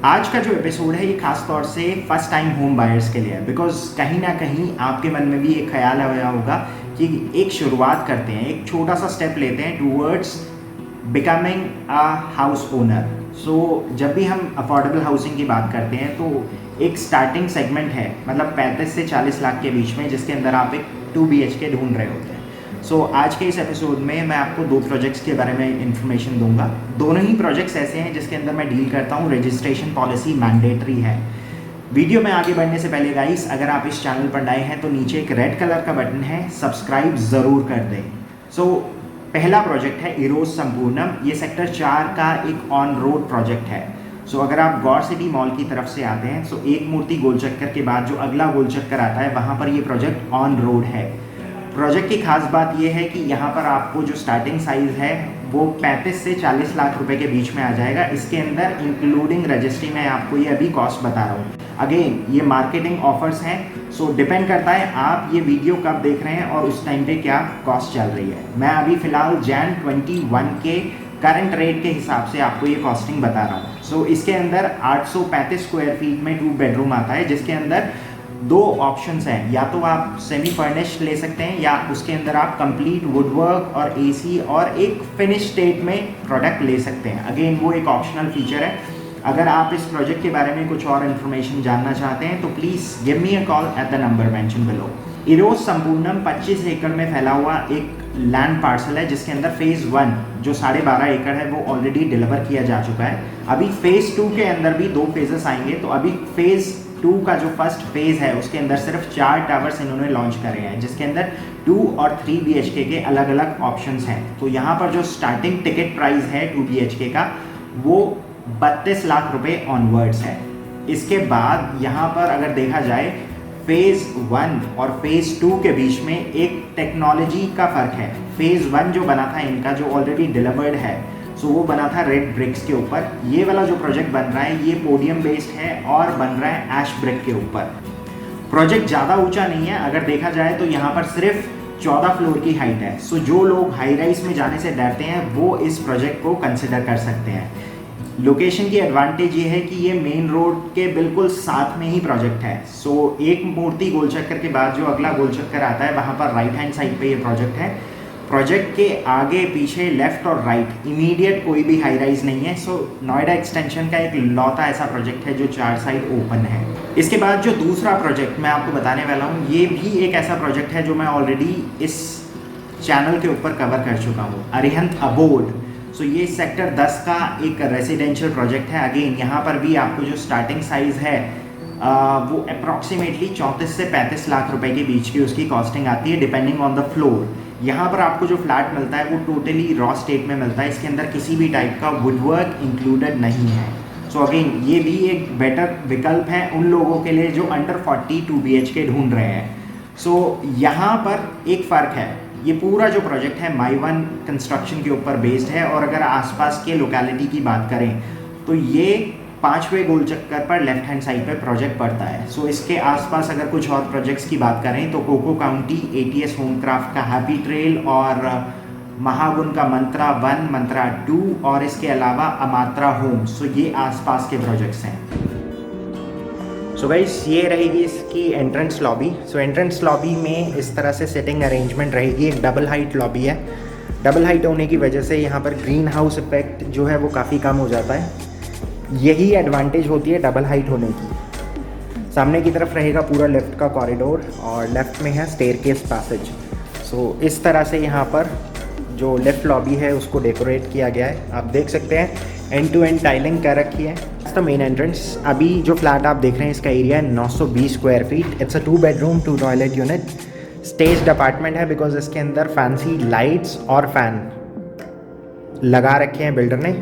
आज का जो एपिसोड है ये खास तौर से फर्स्ट टाइम होम बायर्स के लिए है, बिकॉज कहीं ना कहीं आपके मन में भी एक ख्याल आया होगा कि एक शुरुआत करते हैं, एक छोटा सा स्टेप लेते हैं towards becoming a house owner. So जब भी हम अफोर्डेबल हाउसिंग की बात करते हैं तो एक स्टार्टिंग सेगमेंट है, मतलब 35 से 40 लाख के बीच में, जिसके अंदर आप एक 2 BHK ढूंढ रहे होते हैं। सो आज के इस एपिसोड में मैं आपको 2 प्रोजेक्ट्स के बारे में इन्फॉर्मेशन दूंगा। दोनों ही प्रोजेक्ट्स ऐसे हैं जिसके अंदर मैं डील करता हूँ रजिस्ट्रेशन पॉलिसी मैंडेटरी है। वीडियो में आगे बढ़ने से पहले गाइस, अगर आप इस चैनल पर नए हैं तो नीचे एक रेड कलर का बटन है, सब्सक्राइब ज़रूर कर दें। सो पहला प्रोजेक्ट है इरोज संपूर्णम। ये सेक्टर 4 का एक ऑन रोड प्रोजेक्ट है। सो अगर आप गौर सिटी मॉल की तरफ से आते हैं, सो एक मूर्ति गोल चक्कर के बाद जो अगला गोल चक्कर आता है, वहाँ पर ये प्रोजेक्ट ऑन रोड है। प्रोजेक्ट की खास बात यह है कि यहाँ पर आपको जो स्टार्टिंग साइज़ है वो 35 से 40 लाख रुपए के बीच में आ जाएगा। इसके अंदर इंक्लूडिंग रजिस्ट्री में आपको ये अभी कॉस्ट बता रहा हूँ। अगेन ये मार्केटिंग ऑफर्स हैं, सो डिपेंड करता है आप ये वीडियो कब देख रहे हैं और उस टाइम पे क्या कॉस्ट चल रही है। मैं अभी फ़िलहाल Jan 21 के करंट रेट के हिसाब से आपको ये कॉस्टिंग बता रहा हूँ। सो इसके अंदर 835 स्क्वायर फीट में 2 बेडरूम आता है, जिसके अंदर 2 ऑप्शंस हैं। या तो आप सेमी फर्निश्ड ले सकते हैं या उसके अंदर आप कंप्लीट वुडवर्क और AC और एक फिनिश स्टेट में प्रोडक्ट ले सकते हैं। अगेन वो एक ऑप्शनल फीचर है। अगर आप इस प्रोजेक्ट के बारे में कुछ और इन्फॉर्मेशन जानना चाहते हैं तो please give me a call at the number mention below. Eros Sampoornam 25 एकड़ में फैला हुआ एक लैंड पार्सल है, जिसके अंदर फेज़ 1 जो 12.5 एकड़ है वो ऑलरेडी डिलीवर किया जा चुका है। अभी फेज़ 2 के अंदर भी 2 फेजेस आएंगे। तो अभी फेज़ 2 का जो फर्स्ट फेज़ है उसके अंदर सिर्फ 4 टावर्स इन्होंने लॉन्च करे हैं, जिसके अंदर 2 और 3 BHK के अलग अलग ऑप्शंस हैं। तो यहाँ पर जो स्टार्टिंग टिकट प्राइस है 2 BHK का वो 32 लाख रुपए ऑनवर्ड्स है। इसके बाद यहाँ पर अगर देखा जाए फेज़ 1 और फेज़ 2 के बीच में एक टेक्नोलॉजी का फ़र्क है। फेज़ 1 जो बना था इनका, जो ऑलरेडी डिलीवर्ड है, सो वो बना था रेड ब्रिक्स के ऊपर। ये वाला जो प्रोजेक्ट बन रहा है ये पोडियम बेस्ड है और बन रहा है ऐश ब्रिक के ऊपर। प्रोजेक्ट ज़्यादा ऊंचा नहीं है, अगर देखा जाए तो यहाँ पर सिर्फ 14 फ्लोर की हाइट है। सो जो लोग हाई राइज में जाने से डरते हैं वो इस प्रोजेक्ट को कंसिडर कर सकते हैं। लोकेशन की एडवांटेज ये है कि ये मेन रोड के बिल्कुल साथ में ही प्रोजेक्ट है। सो एक मूर्ति गोल चक्कर के बाद जो अगला गोल चक्कर आता है वहाँ पर राइट हैंड साइड पे ये प्रोजेक्ट है। प्रोजेक्ट के आगे पीछे लेफ्ट और राइट इमीडिएट कोई भी हाई राइज नहीं है। सो नोएडा एक्सटेंशन का एक लौता ऐसा प्रोजेक्ट है जो 4 साइड ओपन है। इसके बाद जो दूसरा प्रोजेक्ट मैं आपको बताने वाला हूँ, ये भी एक ऐसा प्रोजेक्ट है जो मैं ऑलरेडी इस चैनल के ऊपर कवर कर चुका हूँ, अरिहंत अबोड। सो ये सेक्टर 10 का एक रेसिडेंशियल प्रोजेक्ट है। अगेन यहाँ पर भी आपको जो स्टार्टिंग साइज़ है वो अप्रॉक्सीमेटली 34 से 35 लाख रुपए के बीच की उसकी कॉस्टिंग आती है, डिपेंडिंग ऑन द फ्लोर। यहाँ पर आपको जो फ्लैट मिलता है वो टोटली रॉ स्टेट में मिलता है। इसके अंदर किसी भी टाइप का वुडवर्क इंक्लूडेड नहीं है। सो अगेन ये भी एक बेटर विकल्प है उन लोगों के लिए जो अंडर 42 BHK ढूंढ रहे हैं। सो यहाँ पर एक फ़र्क है, ये पूरा जो प्रोजेक्ट है माई वन कंस्ट्रक्शन के ऊपर बेस्ड है। और अगर आसपास के लोकेलिटी की बात करें तो ये 5वें गोल चक्कर पर लेफ्ट हैंड साइड पे प्रोजेक्ट पड़ता है। सो इसके आसपास अगर कुछ और प्रोजेक्ट्स की बात करें तो कोको काउंटी, ATS होमक्राफ्ट का हैप्पी ट्रेल और महागुन का मंत्रा 1, मंत्रा 2 और इसके अलावा अमात्रा होम। सो ये आसपास के प्रोजेक्ट्स हैं। सो गाइस ये रहेगी इसकी एंट्रेंस लॉबी। सो एंट्रेंस लॉबी में इस तरह से सिटिंग अरेंजमेंट रहेगी। एक डबल हाइट लॉबी है। डबल हाइट होने की वजह से यहाँ पर ग्रीन हाउस इफेक्ट जो है वो काफ़ी कम हो जाता है। यही एडवांटेज होती है डबल हाइट होने की। सामने की तरफ रहेगा पूरा लेफ़्ट का कॉरिडोर और लेफ़्ट में है स्टेयरकेस पैसेज। सो इस तरह से यहाँ पर जो लेफ़्ट लॉबी है उसको डेकोरेट किया गया है। आप देख सकते हैं एंड टू एंड टाइलिंग कर रखी है। The main entrance. अभी जो फ्लैट आप देख रहे हैं इसका एरिया है 920 square feet. It's a 2 bedroom 2 toilet unit. Staged apartment है बिकॉज इसके अंदर फैंसी लाइट्स और फैन लगा रखे हैं बिल्डर ने।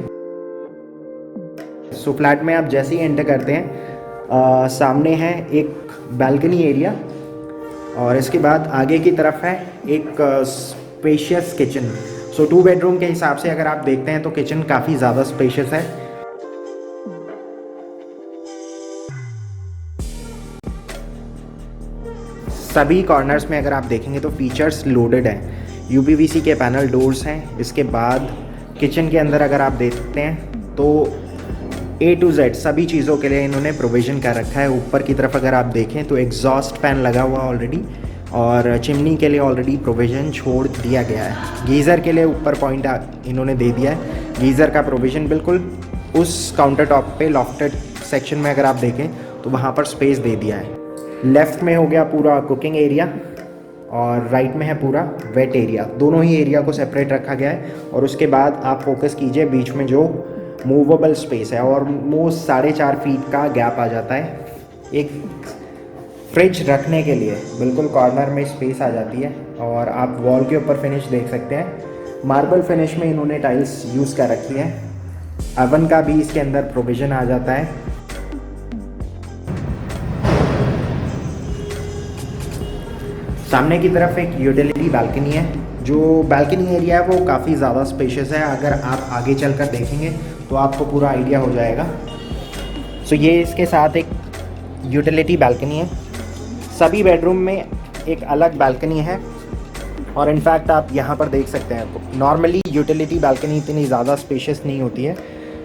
सो फ्लैट में आप जैसे ही एंटर करते हैं सामने है एक बालकनी एरिया और इसके बाद आगे की तरफ है एक स्पेशियस किचन। सो 2 बेडरूम के हिसाब से अगर आप देखते हैं तो किचन काफ़ी ज़्यादा स्पेशियस है। सभी कॉर्नर्स में अगर आप देखेंगे तो फीचर्स लोडेड हैं। UPVC के पैनल डोर्स हैं। इसके बाद किचन के अंदर अगर आप देखते हैं तो A to Z सभी चीज़ों के लिए इन्होंने प्रोविज़न कर रखा है। ऊपर की तरफ अगर आप देखें तो एग्जॉस्ट फैन लगा हुआ ऑलरेडी, और चिमनी के लिए ऑलरेडी प्रोविज़न छोड़ दिया गया है। गीज़र के लिए ऊपर पॉइंट इन्होंने दे दिया है। गीज़र का प्रोविज़न बिल्कुल उस काउंटर टॉप पे लॉफ्टेड सेक्शन में अगर आप देखें तो वहाँ पर स्पेस दे दिया है। लेफ़्ट में हो गया पूरा कुकिंग एरिया और राइट में है पूरा वेट एरिया। दोनों ही एरिया को सेपरेट रखा गया है। और उसके बाद आप फोकस कीजिए बीच में जो मूवेबल स्पेस है, और वो 4.5 फीट का गैप आ जाता है। एक फ्रिज रखने के लिए बिल्कुल कॉर्नर में स्पेस आ जाती है। और आप वॉल के ऊपर फिनिश देख सकते हैं, मार्बल फिनिश में इन्होंने टाइल्स यूज़ कर रखी है। ओवन का भी इसके अंदर प्रोविज़न आ जाता है। सामने की तरफ एक यूटिलिटी बालकनी है। जो बालकनी एरिया है वो काफ़ी ज़्यादा स्पेशियस है। अगर आप आगे चलकर देखेंगे तो आपको पूरा आइडिया हो जाएगा। सो ये इसके साथ एक यूटिलिटी बालकनी है। सभी बेडरूम में एक अलग बालकनी है, और इनफैक्ट आप यहाँ पर देख सकते हैं नॉर्मली यूटिलिटी बालकनी इतनी ज़्यादा स्पेशियस नहीं होती है,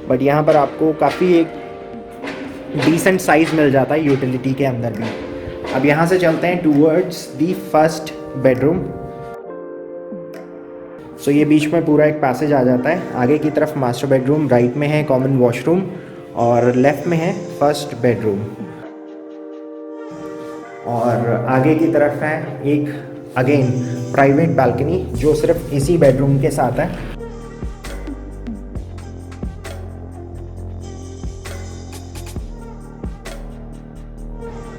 बट यहाँ पर आपको काफ़ी एक डिसेंट साइज़ मिल जाता है यूटिलिटी के अंदर भी। अब यहाँ से चलते हैं टूवर्ड्स दी फर्स्ट बेडरूम। सो ये बीच में पूरा एक पैसेज आ जाता है। आगे की तरफ मास्टर बेडरूम, राइट में है कॉमन वॉशरूम, और लेफ़्ट में है फर्स्ट बेडरूम। और आगे की तरफ है एक अगेन प्राइवेट बालकनी जो सिर्फ इसी बेडरूम के साथ है।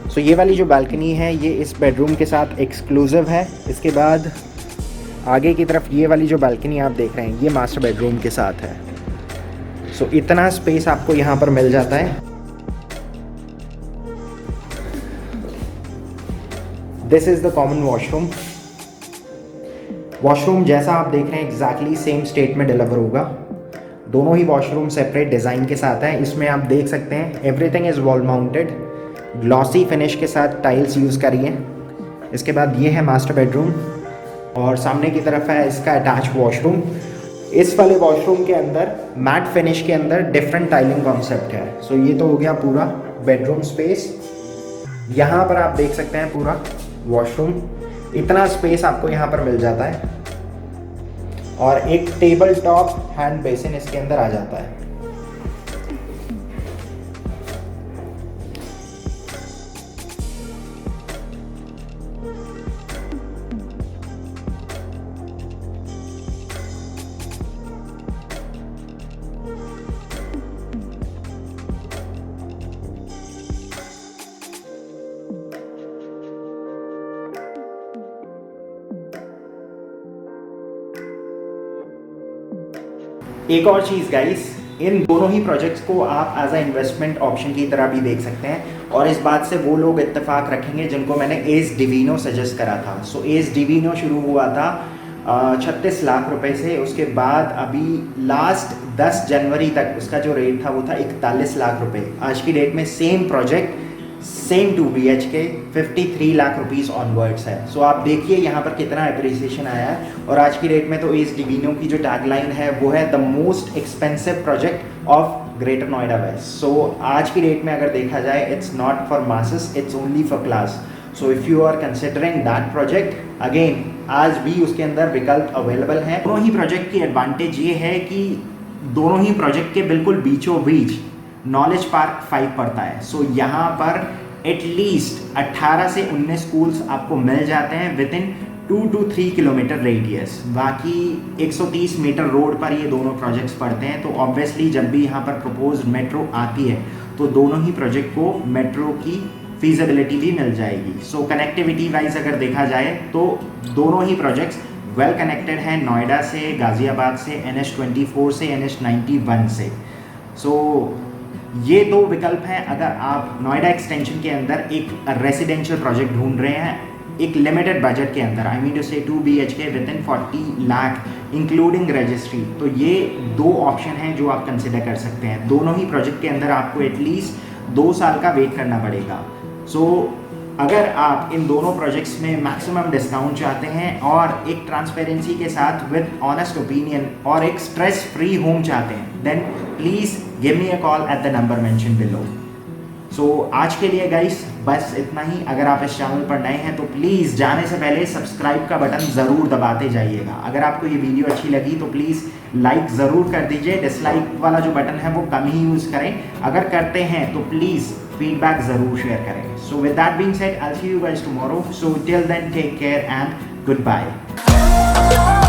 सो ये वाली जो बालकनी है ये इस बेडरूम के साथ एक्सक्लूसिव है। इसके बाद आगे की तरफ ये वाली जो बालकनी आप देख रहे हैं ये मास्टर बेडरूम के साथ है। सो इतना स्पेस आपको यहाँ पर मिल जाता है। This is the common washroom. Washroom जैसा आप देख रहे हैं एग्जैक्टली सेम स्टेट में डिलीवर होगा। दोनों ही वॉशरूम सेपरेट डिज़ाइन के साथ है। इसमें आप देख सकते हैं everything is wall mounted, glossy finish के साथ टाइल्स यूज़ करिए। इसके बाद ये है मास्टर बेडरूम, और सामने की तरफ है इसका अटैच वॉशरूम। इस वाले वॉशरूम के अंदर मैट फिनिश के अंदर डिफरेंट टाइलिंग कॉन्सेप्ट है। सो ये तो हो गया पूरा बेडरूम स्पेस। यहाँ पर आप देख सकते हैं पूरा वॉशरूम, इतना स्पेस आपको यहाँ पर मिल जाता है, और एक टेबल टॉप हैंड बेसिन इसके अंदर आ जाता है। एक और चीज़ गाइस, इन दोनों ही प्रोजेक्ट्स को आप एज अ इन्वेस्टमेंट ऑप्शन की तरह भी देख सकते हैं, और इस बात से वो लोग इत्तेफाक रखेंगे जिनको मैंने एस डिवीनो सजेस्ट करा था। सो एस डिवीनो शुरू हुआ था 36 लाख रुपए से। उसके बाद अभी लास्ट 10 जनवरी तक उसका जो रेट था वो था 41 लाख रुपए। आज की डेट में same project same 2 BHK 53 lakh rupees onwards है। सो आप देखिए यहाँ पर कितना अप्रिसिएशन आया है। और आज की डेट में तो एस डिवीनो की जो टैगलाइन है वो है the most expensive project of greater Noida west. So आज की डेट में अगर देखा जाए it's not for masses, it's only for class. So if you are considering that project, again आज भी उसके अंदर विकल्प अवेलेबल है। दोनों ही प्रोजेक्ट की एडवांटेज ये है कि दोनों ही प्रोजेक्ट के बिल्कुल बीचों बीच नॉलेज पार्क 5 पड़ता है। सो यहाँ पर एटलीस्ट 18 से 19 स्कूल्स आपको मिल जाते हैं with in 2 to 3 kilometre radius. बाकी 130 मीटर रोड पर ये दोनों प्रोजेक्ट्स पड़ते हैं। तो ऑब्वियसली जब भी यहाँ पर प्रपोज्ड मेट्रो आती है तो दोनों ही प्रोजेक्ट को मेट्रो की फीजिबिलिटी भी मिल जाएगी। सो कनेक्टिविटी वाइज अगर देखा जाए तो दोनों ही प्रोजेक्ट्स वेल कनेक्टेड हैं नोएडा से, गाज़ियाबाद से, NH24 से, NH91 से। सो ये दो विकल्प हैं अगर आप नोएडा एक्सटेंशन के अंदर एक रेसिडेंशियल प्रोजेक्ट ढूंढ रहे हैं एक लिमिटेड बजट के अंदर। आई मीन टू से 2 BHK with in 40 lakh including registry. तो ये दो ऑप्शन हैं जो आप कंसिडर कर सकते हैं। दोनों ही प्रोजेक्ट के अंदर आपको एटलीस्ट 2 साल का वेट करना पड़ेगा। सो अगर आप इन दोनों प्रोजेक्ट्स में मैक्सिमम डिस्काउंट चाहते हैं और एक ट्रांसपेरेंसी के साथ विद ऑनेस्ट ओपिनियन और एक स्ट्रेस फ्री होम चाहते हैं, then please give me a call at the number mentioned below. So आज के लिए गाइस बस इतना ही। अगर आप इस चैनल पर नए हैं तो प्लीज़ जाने से पहले सब्सक्राइब का बटन ज़रूर दबाते जाइएगा। अगर आपको ये वीडियो अच्छी लगी तो प्लीज़ लाइक ज़रूर कर दीजिए। डिसलाइक वाला जो बटन है वो कम ही यूज़ करें। अगर करते हैं तो प्लीज़ फीडबैक ज़रूर शेयर करें। So with that being said, I will see you guys tomorrow. So till then take care and good bye.